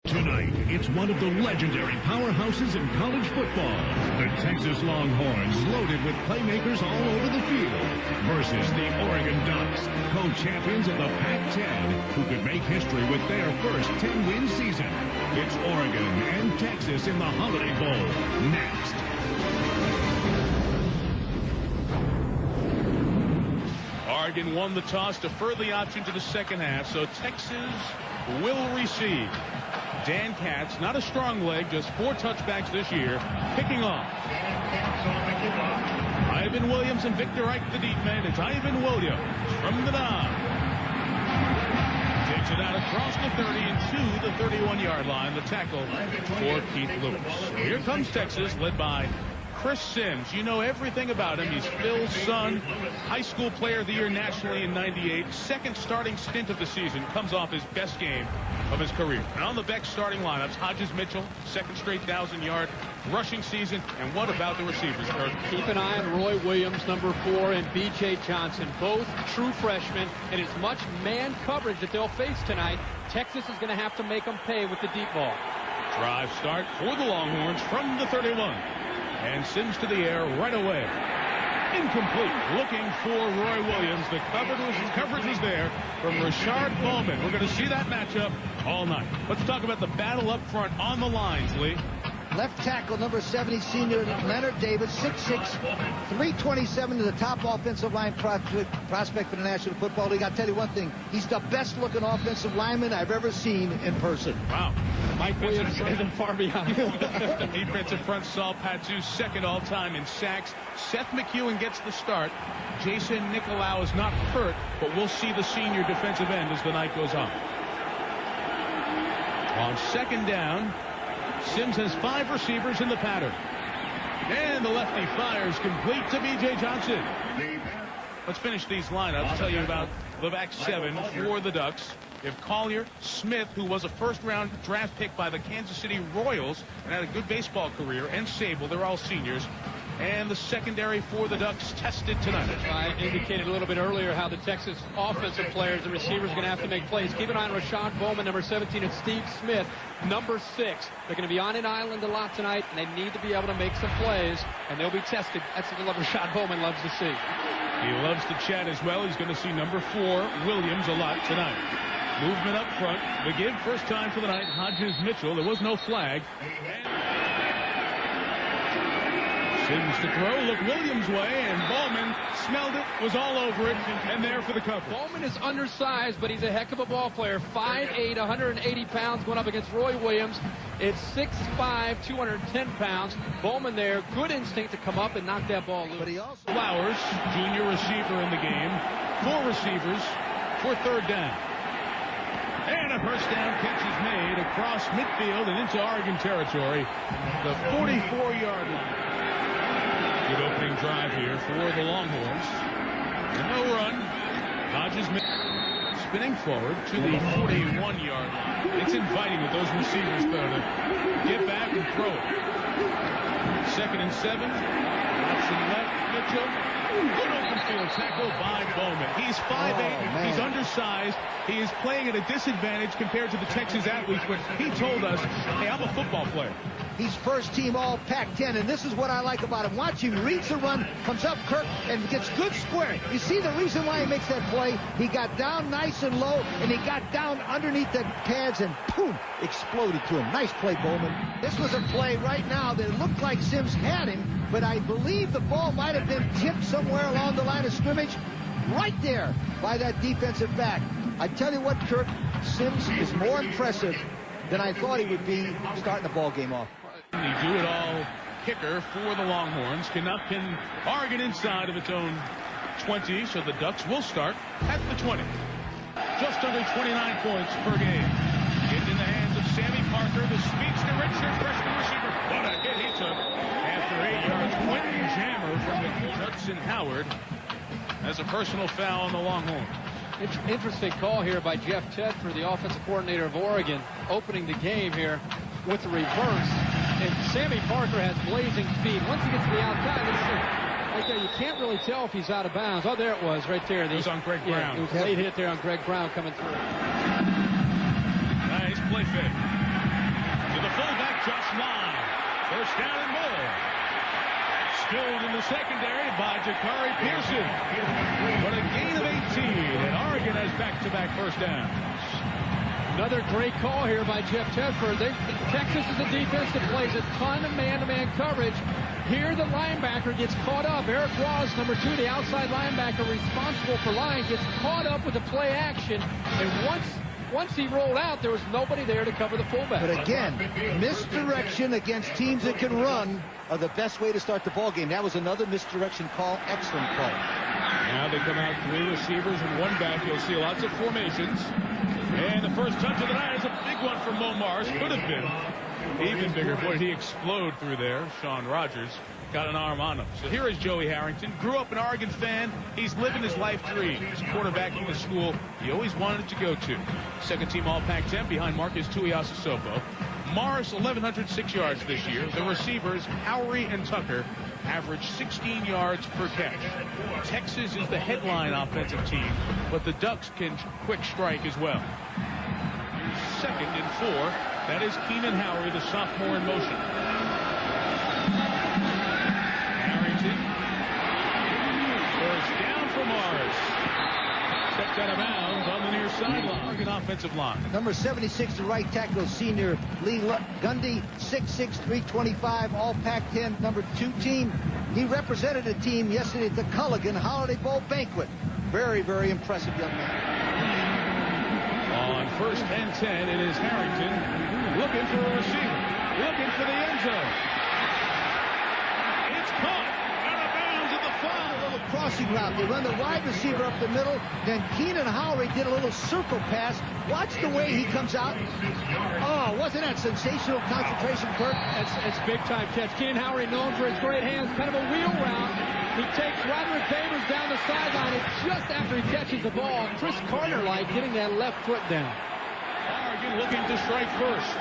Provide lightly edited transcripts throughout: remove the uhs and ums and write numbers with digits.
Tonight, it's one of the legendary powerhouses in college football. The Texas Longhorns, loaded with playmakers all over the field, versus the Oregon Ducks, co-champions of the Pac-10, who could make history with their first 10-win season. It's Oregon and Texas in the Holiday Bowl. Next. Oregon won the toss, deferred the option to the second half, so Texas will receive. Dan Katz, not a strong leg, just 4 touchbacks this year, kicking off. Ivan Williams and Victor Ike, the deep man. It's Ivan Williams from the 9. Takes it out across the 30 and to the 31-yard line. The tackle for Keith Lewis. Here comes Texas, led by Chris Sims. You know everything about him. He's Phil's son, high school player of the year nationally in '98. Second starting stint of the season. Comes off his best game of his career. And on the Beck starting lineups, Hodges Mitchell, second straight 1,000-yard rushing season. And what about the receivers, Kirk? Keep an eye on Roy Williams, number 4, and B.J. Johnson, both true freshmen. And as much man coverage that they'll face tonight, Texas is going to have to make them pay with the deep ball. Drive start for the Longhorns from the 31. And Sims to the air right away. Incomplete. Looking for Roy Williams. The coverage was there from Rashard Bowman. We're going to see that matchup all night. Let's talk about the battle up front on the lines, Lee. Left tackle, number 70, senior Leonard Davis, 6'6", 327 to the top offensive line prospect for the National Football League. I'll tell you one thing. He's the best-looking offensive lineman I've ever seen in person. Wow. Mike Williams isn't far behind. Defensive front, Saul Patu, second all-time in sacks. Seth McEwen gets the start. Jason Nicolau is not hurt, but we'll see the senior defensive end as the night goes on. On second down, Sims has 5 receivers in the pattern. And the lefty fires complete to B.J. Johnson. Let's finish these lineups. Tell you about the back 7 for the Ducks. If Collier, Smith, who was a first-round draft pick by the Kansas City Royals and had a good baseball career, and Sable, they're all seniors. And the secondary for the Ducks tested tonight. I indicated a little bit earlier how the Texas offensive players, the receivers, are going to have to make plays. Keep an eye on Rashad Bowman, number 17, and Steve Smith, number 6. They're going to be on an island a lot tonight, and they need to be able to make some plays, and they'll be tested. That's what Rashad Bowman loves to see. He loves to chat as well. He's going to see number 4, Williams, a lot tonight. Movement up front. The give first time for the night. Hodges Mitchell. There was no flag. Sims to throw, look Williams' way, and Bowman smelled it, was all over it, and there for the cover. Bowman is undersized, but he's a heck of a ball player. 5'8", 180 pounds, going up against Roy Williams. It's 6'5", 210 pounds. Bowman there, good instinct to come up and knock that ball loose. But he also Flowers, junior receiver in the game. 4 receivers for third down. And a first down catch is made across midfield and into Oregon territory. The 44-yard line. Good opening drive here for the Longhorns. And no run. Hodges spinning forward to the 41-yard line. It's inviting with those receivers, though, to get back and throw it. 2nd and 7. Option left. Mitchell. Good open field tackle by Bowman. He's 5'8". He's undersized. He is playing at a disadvantage compared to the Texas athletes, but he told us, hey, I'm a football player. He's first team all Pac-10, and this is what I like about him. Watch him, reads the run, comes up Kirk, and gets good square. You see the reason why he makes that play? He got down nice and low, and he got down underneath the pads, and boom, exploded to him. Nice play, Bowman. This was a play right now that it looked like Sims had him, but I believe the ball might have been tipped somewhere along the line of scrimmage, right there by that defensive back. I tell you what, Kirk, Sims is more impressive than I thought he would be starting the ball game off. The do-it-all kicker for the Longhorns cannot pin Oregon inside of its own 20, so the Ducks will start at the 20. Just under 29 points per game. It's in the hands of Sammy Parker, the speedster redshirt freshman receiver. What a hit he took after 8 yards. Quentin Jammer from the Judson Howard has a personal foul on the Longhorns. Interesting call here by Jeff Tedford, the offensive coordinator of Oregon, opening the game here with the reverse. And Sammy Parker has blazing speed. Once he gets to the outside, right there, you can't really tell if he's out of bounds. Oh, there it was, right there. It was on Greg Brown. It was a late hit there on Greg Brown coming through. Nice play fake. filled in the secondary by Jakari Pearson. But a gain of 18, and Oregon has back-to-back first downs. Another great call here by Jeff Tedford. Texas is a defense that plays a ton of man-to-man coverage. Here the linebacker gets caught up. Eric Ross, number 2, the outside linebacker responsible for line, gets caught up with the play action. And once he rolled out, there was nobody there to cover the fullback. But again, misdirection against teams that can run are the best way to start the ball game. That was another misdirection call. Excellent call. Now they come out 3 receivers and 1 back. You'll see lots of formations. And the first touch of the night is a big one from Mo Morris. Could have been even bigger. Boy, did he explode through there. Sean Rogers got an arm on him. So here is Joey Harrington. Grew up an Oregon fan. He's living his life dream. He's quarterbacking the school he always wanted to go to. Second team All Pac-10 behind Marcus Tuiasosopo. Morris, 1,106 yards this year. The receivers, Howery and Tucker, average 16 yards per catch. Texas is the headline offensive team, but the Ducks can quick strike as well. Here's 2nd and 4. That is Keenan Howery, the sophomore in motion. Harrington. First down for Morris. Stepped out of bounds on the near sideline. Oregon offensive line. Number 76, the right tackle, senior Lee Gundy, 6'6", 325, all Pac-10, number 2 team. He represented a team yesterday at the Culligan Holiday Bowl banquet. Very, very impressive young man. On 1st and 10, it is Harrington looking for a receiver, looking for the end zone. It's caught out of bounds at the 5. A little crossing route. They run the wide receiver up the middle. Then Keenan Howery did a little circle pass. Watch the way he comes out. Oh, wasn't that sensational concentration, Kirk? It's big-time catch. Keenan Howery, known for his great hands, kind of a wheel route. He takes Roderick Favors down the sideline, and just after he catches the ball, Chris Carter-like getting that left foot down. Oregon looking to strike first.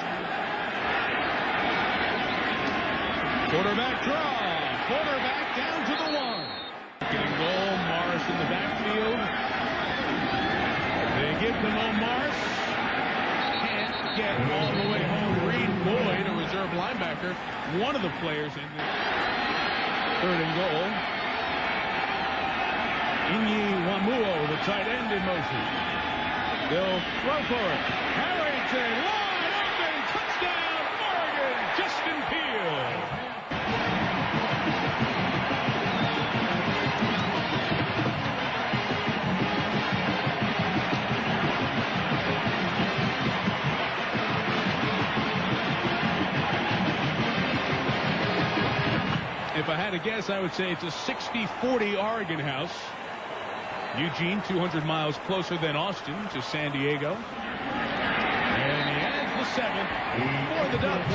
Quarterback draw. Quarterback down to the 1. Getting goal. Morris in the backfield. They give to Mo Morris. Can't get all the way home. Reed Boyd, a reserve linebacker, one of the players in the 3rd and goal. Inyi Wamuo, the tight end, in motion. They'll throw for it. Harrington, wide open, touchdown, Oregon, Justin Peele. If I had to guess, I would say it's a 60-40 Oregon house. Eugene, 200 miles closer than Austin to San Diego. And he adds the 7th for the Ducks.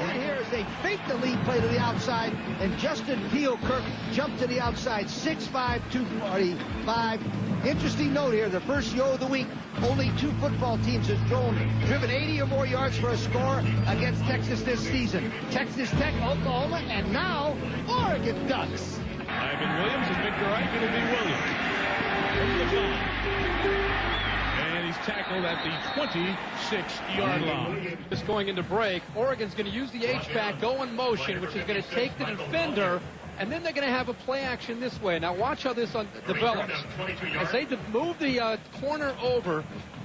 Right here is they fake the lead play to the outside, and Justin Peele Kirk jumped to the outside, 6'5", 245. Interesting note here, the first yo of the week, only 2 football teams have driven 80 or more yards for a score against Texas this season. Texas Tech, Oklahoma, and now Oregon Ducks. Ivan Williams and Victor Ike. It'll be Williams. Over the 5. And he's tackled at the 26-yard line. Just going into break, Oregon's going to use the H-back, go in motion, which is going to take the defender, and then they're going to have a play action this way. Now watch how this develops. As they move the corner over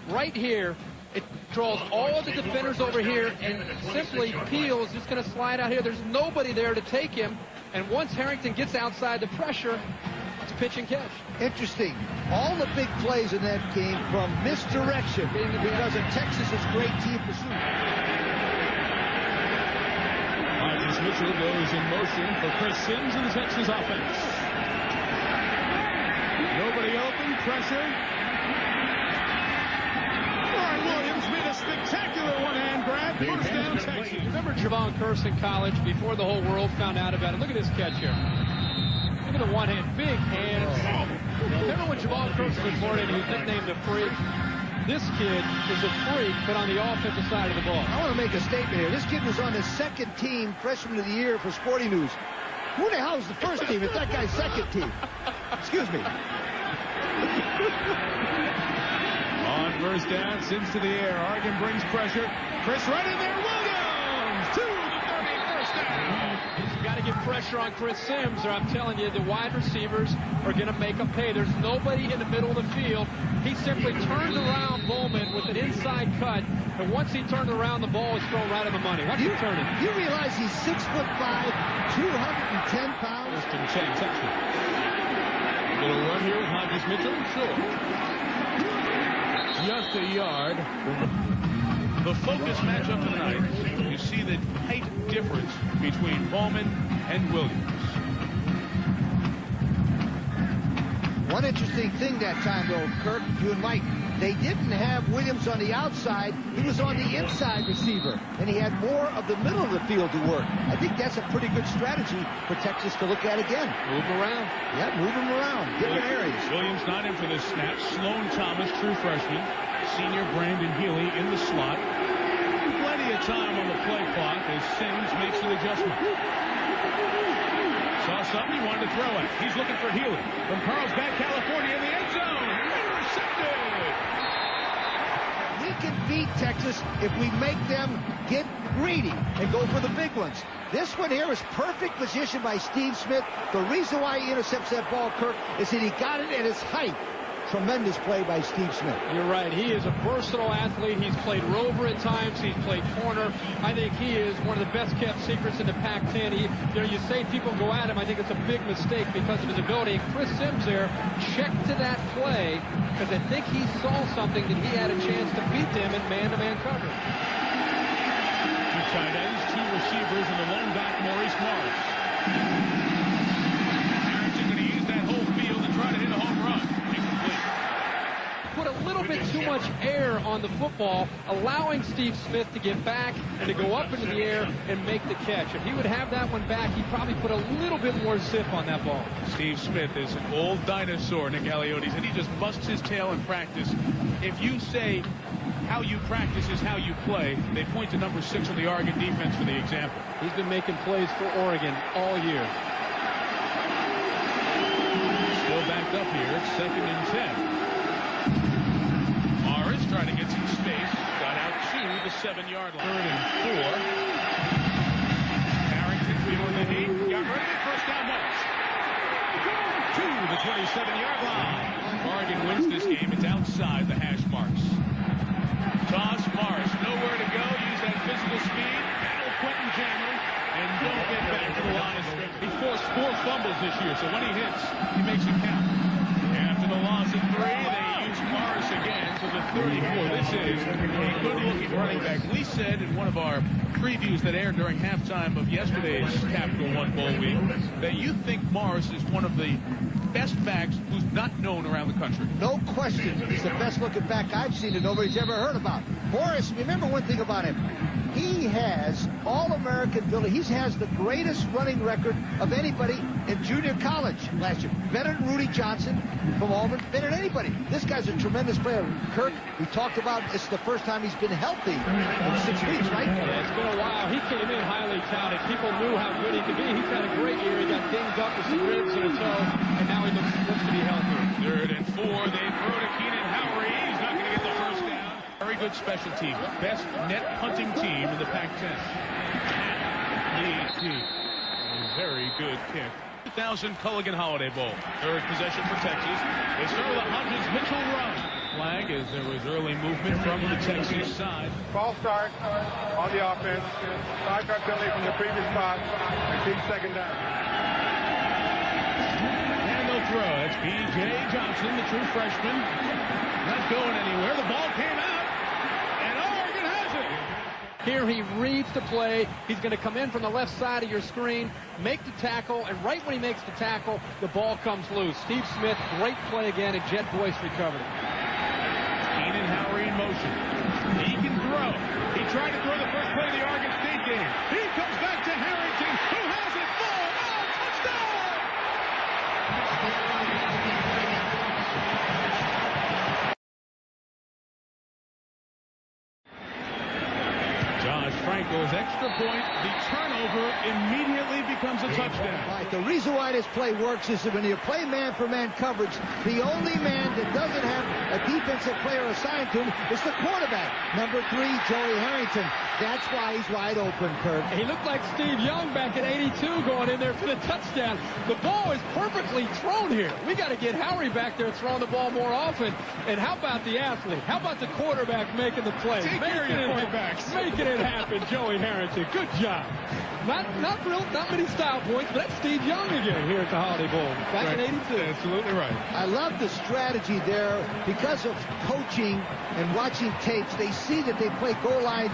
right here, it draws all of the defenders over here, and simply Peele is just going to slide out here. There's nobody there to take him, and once Harrington gets outside the pressure, it's pitch and catch. Interesting. All the big plays in that came from misdirection because of Texas's great team pursuit. Marcus Mitchell goes in motion for Chris Sims in the Texas offense. Nobody open, pressure. Warren Williams made a spectacular one-hand grab. First down, Texas. Remember Javon Curse in college before the whole world found out about it? Look at this catch here. Look at the one hand, big hands. Remember when Javon Curse was in Florida and he was nicknamed the Freak? This kid is a freak, but on the offensive side of the ball. I want to make a statement here. This kid was on the 2nd team freshman of the year for Sporting News. Who the hell is the 1st team? It's that guy's 2nd team. Excuse me. On first down, Sims to the air. Oregon brings pressure. Chris right in there. Williams to the 30, first down. He's got got to get pressure on Chris Sims, or I'm telling you, the wide receivers are going to make him pay. There's nobody in the middle of the field. He simply turned around Bowman with an inside cut, and once he turned around, the ball was thrown right in the money. Watch him turn it. You realize he's 6'5", 210 pounds? Just didn't say touch it. Little run here with Hodges Mitchell. Sure. Just a yard. The focus matchup tonight, you see the height difference between Bowman and Williams. One interesting thing that time, though, Kirk, you and Mike, they didn't have Williams on the outside. He was on the inside receiver, and he had more of the middle of the field to work. I think that's a pretty good strategy for Texas to look at again. Move him around. Yeah, move him around. Different areas. Williams not in for this snap. Sloan Thomas, true freshman. Senior Brandon Healy in the slot. Plenty of time on the play clock as Sims makes the adjustment. Saw something he wanted to throw at. He's looking for Healy from Carlsbad, California, in the end zone. Intercepted. We can beat Texas if we make them get greedy and go for the big ones. This one here is perfect position by Steve Smith. The reason why he intercepts that ball, Kirk, is that he got it at his height. Tremendous play by Steve Smith. You're right. He is a versatile athlete. He's played rover at times. He's played corner. I think he is one of the best-kept secrets in the Pac-10. You say people go at him. I think it's a big mistake because of his ability. And Chris Sims there checked to that play because I think he saw something that he had a chance to beat them in man-to-man coverage. Two tight ends, two receivers, and the lone back, Maurice Morris. Harrington going to use that whole field to try to hit a home run. Put a little bit too much air on the football, allowing Steve Smith to get back and to go up into the air and make the catch. If he would have that one back, he'd probably put a little bit more zip on that ball. Steve Smith is an old dinosaur, Nick Aliotti said. He just busts his tail in practice. If you say how you practice is how you play, they point to number 6 on the Oregon defense for the example. He's been making plays for Oregon all year. Still backed up here. It's 2nd and 10. Morris trying to get some space. Got out to the 7-yard line. 3rd and 4. Harrington feeling the heat. Got rid of it. First down Morris. To the 27-yard line. Oregon wins this game. It's outside the hash marks. Toss Morris. Nowhere to go. Use that physical speed. Battle Quentin Jammer. And don't get back to the line of scrimmage. He forced 4 fumbles this year, so when he hits, he makes it count. After the loss of 3, they use Morris again to the 34. This is a good-looking running back. We said in one of our previews that aired during halftime of yesterday's Capital One Bowl week that you think Morris is one of the best backs who's not known around the country. No question. He's the best-looking back I've seen that nobody's ever heard about. Morris, remember one thing about him. He has All-American ability. He has the greatest running record of anybody in junior college last year. Better than Rudy Johnson from Auburn. Better than anybody. This guy's a tremendous player. Kirk, we talked about it's the first time he's been healthy in 6 weeks, right? Yeah, it's been a while. He came in highly touted. People knew how good he could be. He's had a great year. He got dinged up with some ribs and a toe, and now he looks to be healthy. 3rd and 4. They throw to Keenan Howery. He's not going to get the first down. Very good special team. Best net hunting team in the Pac-10. A very good kick. 2000 Culligan Holiday Bowl. 3rd possession for Texas. They start with a Hodges Mitchell run. Flag as there was early movement from the Texas side. False start on the offense. 5-yard penalty from the previous spot. And keep 2nd down. And they'll throw. That's B.J. Johnson, the true freshman. Not going anywhere. The ball came out. Here he reads the play. He's going to come in from the left side of your screen, make the tackle, and right when he makes the tackle, the ball comes loose. Steve Smith, great play again, and Jet Boyce recovered it. Keenan Howery in motion. He can throw. He tried to throw the first play of the Oregon State game. He comes back to Harrington, who has it. Ball out. Touchdown! Josh Franco's extra point, the turnover immediately becomes a touchdown. Right. The reason why this play works is that when you play man-for-man coverage, the only man that doesn't have a defensive player assigned to him is the quarterback. Number 3, Joey Harrington. That's why he's wide open, Kirk. He looked like Steve Young back at 82 going in there for the touchdown. The ball is perfectly thrown here. We got to get Howery back there throwing the ball more often. And how about the athlete? How about the quarterback making the play? Making it happen, Joey Harrington. Good job. Not many style points, but that's Steve Young again here at the Holiday Bowl back in 82. Absolutely right. I love the strategy there. Because of coaching and watching tapes, they see that they play goal line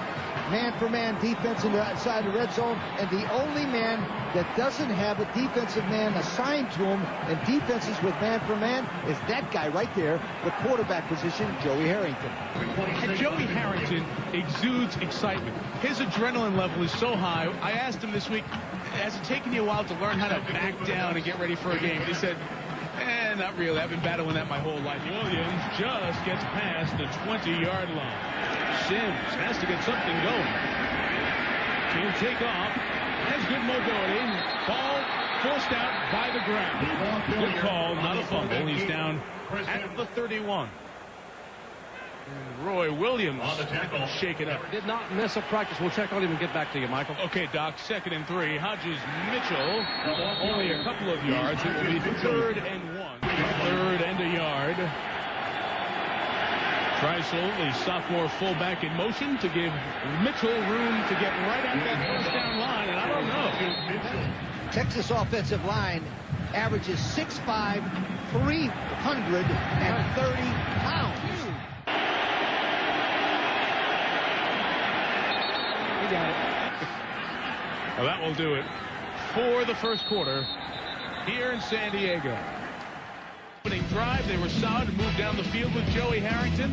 man-for-man defense inside the red zone, and the only man that doesn't have a defensive man assigned to him in defenses with man-for-man is that guy right there, the quarterback position, Joey Harrington. And Joey Harrington exudes excitement. His adrenaline level is so high. I asked him this week, has it taken you a while to learn how to back down and get ready for a game? He said, not really. I've been battling that my whole life. Williams just gets past the 20-yard line. Sims has to get something going. He'll take off. Has good mobility. Ball forced out by the ground. Good call, not a fumble. He's down at the 31. And Roy Williams shake it up. Did not miss a practice. We'll check on him and get back to you, Michael. Okay, Doc. 2nd and 3. Hodges Mitchell only a couple of yards. It will be 3rd and 1. 3rd and a yard. Treisel, the sophomore fullback, in motion to give Mitchell room to get right at that first down line, and I don't know. Texas offensive line averages 6'5", 330 pounds. He got it. Well, that will do it for the first quarter here in San Diego. Opening drive, they were solid, moved down the field with Joey Harrington.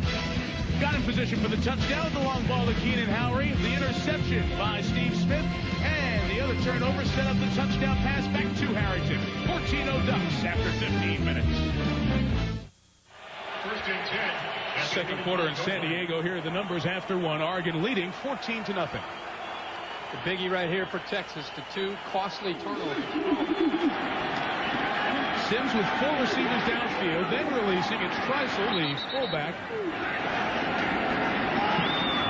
Got in position for the touchdown. The long ball to Keenan Howery. The interception by Steve Smith. And the other turnover set up the touchdown pass back to Harrington. 14-0 Ducks after 15 minutes. 1st and 10. Second quarter in San Diego. Here are the numbers after 1. Oregon leading 14-0. The biggie right here for Texas. The 2 costly turnovers. Sims with 4 receivers downfield, then releasing. It's Treisel, the fullback.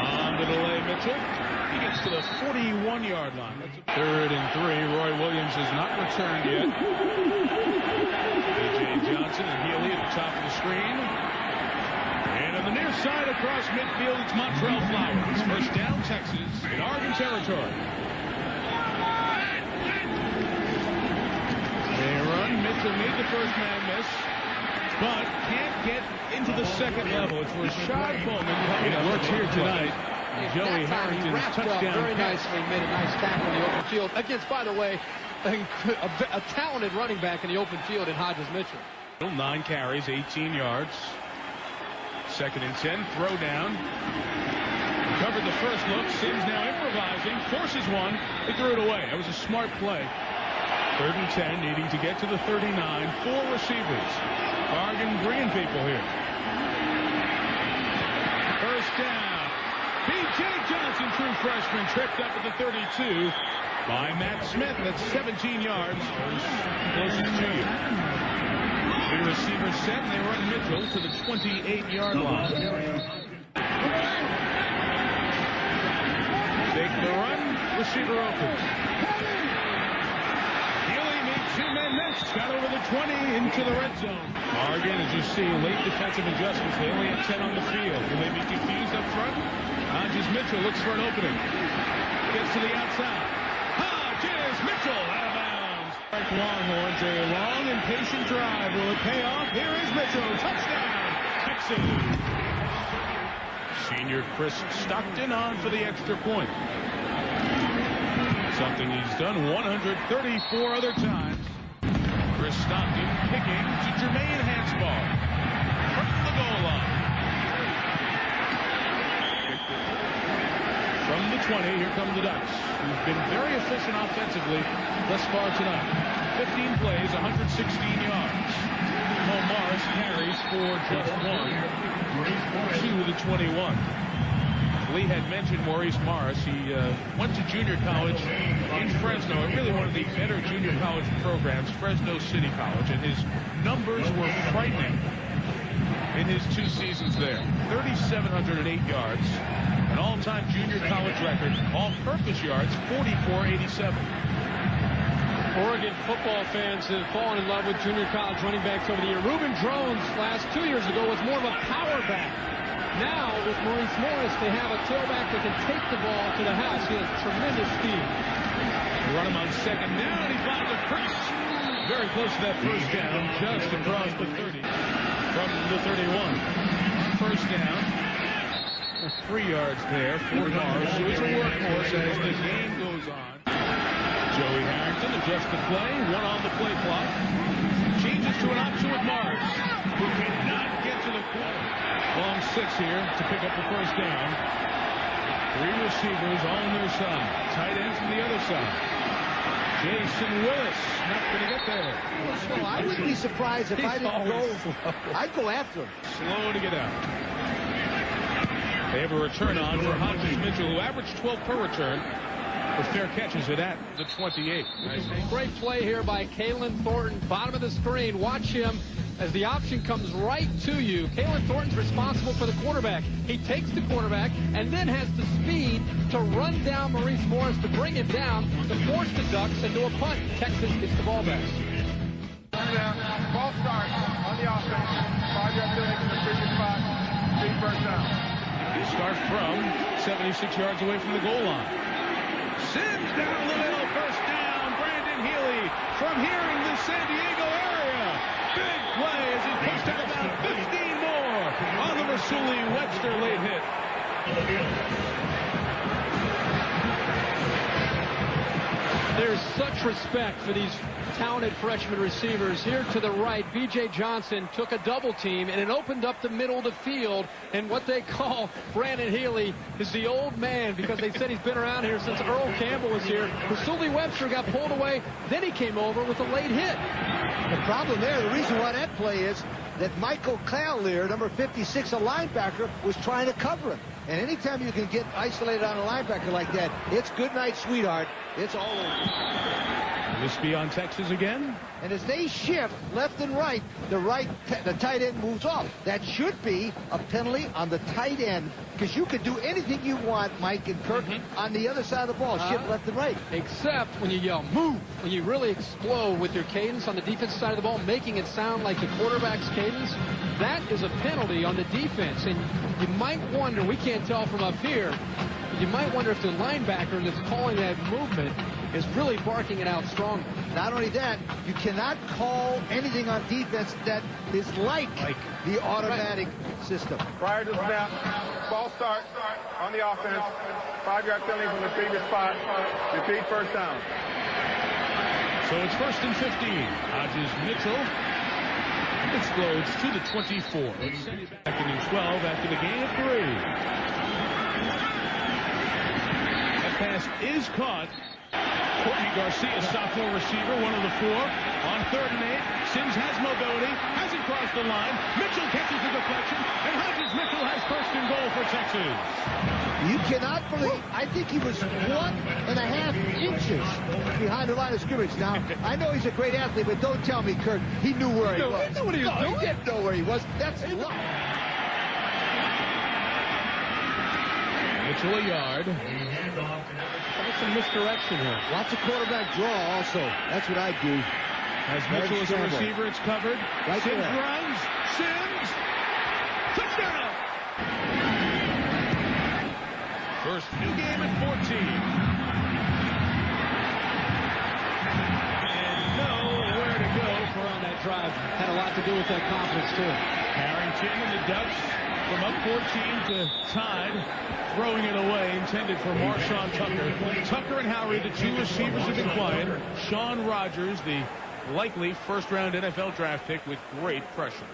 On the delay, Mitchell. He gets to the 41-yard line. That's 3rd and 3. Roy Williams has not returned yet. A.J. Johnson and Healy at the top of the screen. And on the near side across midfield, it's Montrell Flowers. First down, Texas in Oregon territory. Mitchell made the first man miss, but can't get into the second level. It's Rashad Bowman coming up. It works here tonight. Joey Harrington's touchdown very nicely made a nice tackle in the open field against, by the way, a talented running back in the open field in Hodges Mitchell. 9 carries, 18 yards. 2nd and 10, throw down. Covered the first look. Sims now improvising, forces one. They threw it away. That was a smart play. 3rd and 10, needing to get to the 39. 4 receivers. Oregon bringing people here. First down. B.J. Johnson, true freshman, tripped up at the 32 by Matt Smith. That's 17 yards. Closest to you. 3 receivers set, and they run Mitchell to the 28-yard line. Take the run. Receiver open. 2 men miss. Got over the 20 into the red zone. Oregon, as you see, late defensive adjustments. They only have 10 on the field. Will they be confused up front? Hodges Mitchell looks for an opening. Gets to the outside. Hodges Mitchell out of bounds. Longhorns, a long and patient drive. Will it pay off? Here is Mitchell. Touchdown. Texas. Senior Chris Stockton on for the extra point. Something he's done 134 other times. Chris Stockton picking to Jermaine Hansball from the goal line. From the 20, here come the Ducks, who've been very efficient offensively thus far tonight. 15 plays, 116 yards. Mo Morris carries for just 1 to the 21. Lee had mentioned Maurice Morris. He went to junior college in Fresno, really one of the better junior college programs, Fresno City College, and his numbers were frightening in his 2 seasons there. 3,708 yards, an all-time junior college record. All-purpose yards, 4,487. Oregon football fans have fallen in love with junior college running backs over the year. Reuben Drones last 2 years ago was more of a power back. Now, with Maurice Morris, they have a tailback that can take the ball to the house. He has tremendous speed. Run him on second down, and he finds a crease. Very close to that first down, just across the 30 from the 31. First down. 3 yards there for Morris, who is a workhorse as the game goes on. Joey Harrington adjusts the play, one on the play clock. Changes to an option with Morris, who cannot get to the corner. Long 6 here to pick up the first down. 3 receivers on their side. Tight ends from the other side. Jason Willis not going to get there. Well, I wouldn't be surprised if I didn't go. I'd go after him. Slow to get out. They have a return on for Hodges Mitchell, who averaged 12 per return. With fair catches it at the 28. Nice. Great play here by Kalen Thornton. Bottom of the screen. Watch him as the option comes right to you. Kalen Thornton's responsible for the quarterback. He takes the quarterback and then has the speed to run down Maurice Morris to bring him down to force the Ducks into a punt. Texas gets the ball back. Ball start on the offense. 5-yard penalty from the previous spot. 3 first down. He starts from 76 yards away from the goal line. Sims down the middle, first down. Brandon Healy from here in the San Diego area. Big play as he pushed out about 15 more on the Rasuli Webster late hit. There's such respect for these talented freshman receivers. Here to the right, B.J. Johnson took a double team, and it opened up the middle of the field. And what they call Brandon Healy is the old man, because they said he's been around here since Earl Campbell was here. Rasuli Webster got pulled away. Then he came over with a late hit. The problem there, the reason why that play is that Michael Cavalier, number 56, a linebacker, was trying to cover him. And anytime you can get isolated on a linebacker like that, it's good night, sweetheart. It's all over. Will this be on Texas again? And as they shift left and right, the tight end moves off. That should be a penalty on the tight end, because you can do anything you want, Mike and Kirk, on the other side of the ball, shift left and right. Except when you yell, move, when you really explode with your cadence on the defensive side of the ball, making it sound like the quarterback's cadence, that is a penalty on the defense. And you might wonder, we can't tell from up here, but you might wonder if the linebacker that's calling that movement is really barking it out strong. Not only that, you cannot call anything on defense that is like the automatic system. Prior to snap, ball start on the offense. 5-yard penalty from the previous spot. Repeat first down. So it's 1st and 15. Hodges Mitchell explodes to the 24. Second and 12 after the gain of 3. That pass is caught. Courtney Garcia, sophomore receiver, one of the 4. On 3rd and 8, Sims has mobility, hasn't crossed the line. Mitchell catches the deflection, and Hodges Mitchell has 1st and goal for Texas. You cannot believe, I think he was 1.5 inches behind the line of scrimmage. Now, I know he's a great athlete, but don't tell me, Kurt, he knew where he was. He knew what he was doing. He didn't know where he was. That's luck. Mitchell a yard. That's some misdirection here. Watch the quarterback draw also. That's what I do. As Mitchell is a receiver, it's covered. Right Sims there. runs. Sims. Touchdown. First new game at 14. And nowhere to go for On that drive, had a lot to do with that confidence, too. Harrington and the Ducks from up 14 to tied, throwing it away, intended for Marshawn Tucker. Tucker and Howery, the 2 receivers, have been quiet. Sean Rogers, the likely first-round NFL draft pick, with great pressure.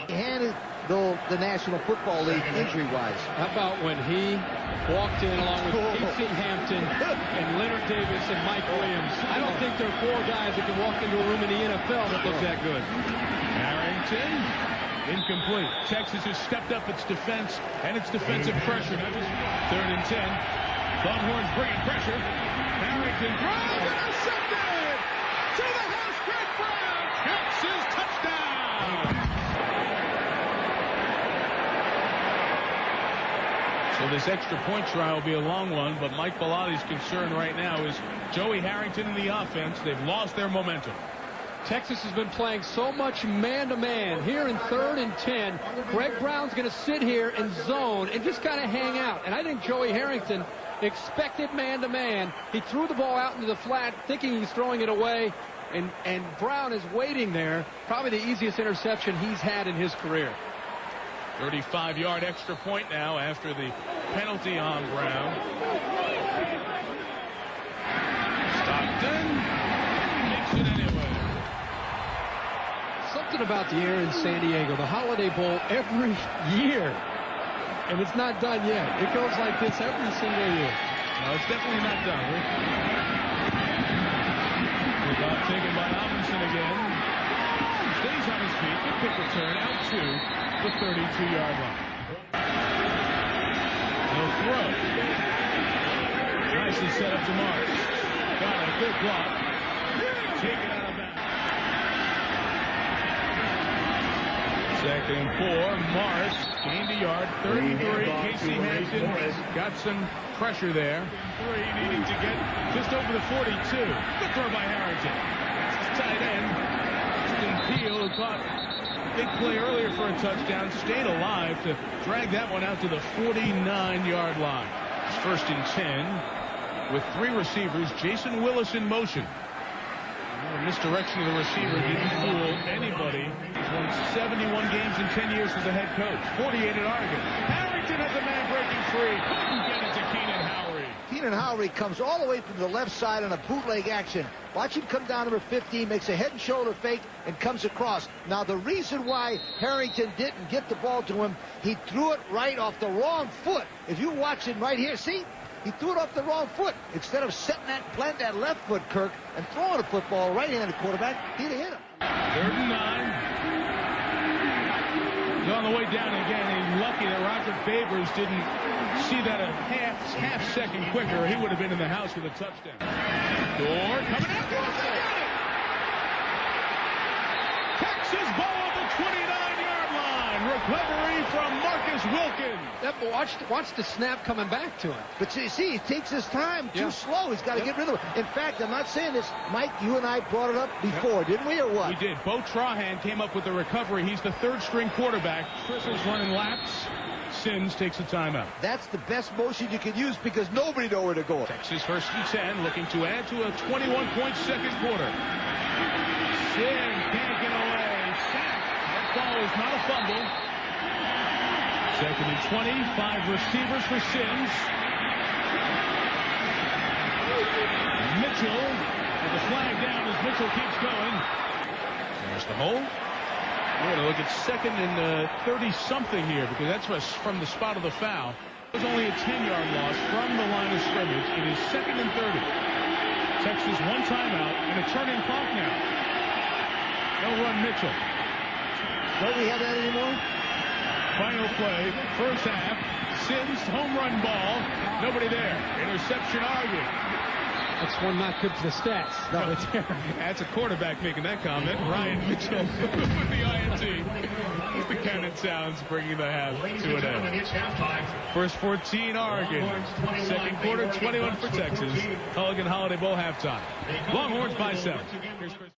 He handed, though, the National Football League injury-wise. How about when he walked in along with Casey Hampton and Leonard Davis and Mike Williams? I don't think there are 4 guys that can walk into a room in the NFL that look that good. Harrington Incomplete. Texas has stepped up its defense and its defensive pressure. Not just 3rd and 10. Longhorns bringing pressure. Harrington throws, intercepted! To the house, Greg Brown! Texas touchdown! So this extra point try will be a long one, but Mike Belotti's concern right now is Joey Harrington in the offense. They've lost their momentum. Texas has been playing so much man-to-man. Here in 3rd and 10, Greg Brown's going to sit here and zone and just kind of hang out. And I think Joey Harrington expected man-to-man. He threw the ball out into the flat thinking he's throwing it away, and Brown is waiting there. Probably the easiest interception he's had in his career. 35-yard extra point now after the penalty on Brown. Stockton makes it anyway. Something about the air in San Diego, the Holiday Bowl every year. And it's not done yet. It goes like this every single year. No, it's definitely not done. Without taken by Robinson again. Stays on his feet. Good quick return out to the 32-yard line. No throw. Nicely set up to Morris. Got a good block. Taken out of bounds. 2nd and 4. Morris gained a yard. 3rd and 3. Casey Hampton got some pressure there. 3 needing to get just over the 42. Good throw by Harrington. Tight end. Peel, who caught a big play earlier for a touchdown, stayed alive to drag that one out to the 49-yard line. It's 1st and 10 with 3 receivers. Jason Willis in motion. Misdirection of the receiver didn't fool anybody. He's won 71 games in 10 years as a head coach. 48 at Oregon. Harrington has a man breaking free. Couldn't get it to Keenan Howry. Keenan Howry comes all the way from the left side on a bootleg action. Watch him come down number 15, makes a head and shoulder fake, and comes across. Now, the reason why Harrington didn't get the ball to him, he threw it right off the wrong foot. If you watch it right here, see? He threw it off the wrong foot. Instead of setting plant that left foot, Kirk, and throwing a football, right-handed quarterback, he'd have hit him. 3rd and 9. He's on the way down again. He's lucky that Roger Favors didn't see that a half second quicker. He would have been in the house with a touchdown. Door coming out. Texas ball at the 29-yard line. Recovery from Marcus Wilkins. Watch the snap coming back to him. But see, he takes his time too slow. He's got to get rid of it. In fact, I'm not saying this, Mike, you and I brought it up before, didn't we, or what? We did. Bo Trahan came up with the recovery. He's the 3rd-string quarterback. Chris is running laps. Sims takes a timeout. That's the best motion you can use because nobody knows where to go. Texas 1st and 10, looking to add to a 21-point second quarter. Sims can't get away. Sack. That ball is not a fumble. 2nd and 20, 5 receivers for Sims. Mitchell with the flag down as Mitchell keeps going. There's the hold. We're going to look at 2nd and 30-something here because that's from the spot of the foul. It was only a 10-yard loss from the line of scrimmage. It is 2nd and 30. Texas 1 timeout and a turning clock now. They'll run Mitchell. Don't we have that anymore? Final play, 1st half. Sims, home run ball. Nobody there. Interception Oregon. That's one not good for the stats. No, that's a quarterback making that comment. Ryan Mitchell with the INT. The cannon sounds bringing the half to an end. First 14, Oregon. Second quarter, 21 for Texas. Culligan Holiday Bowl halftime. Longhorns by 7. Here's Chris.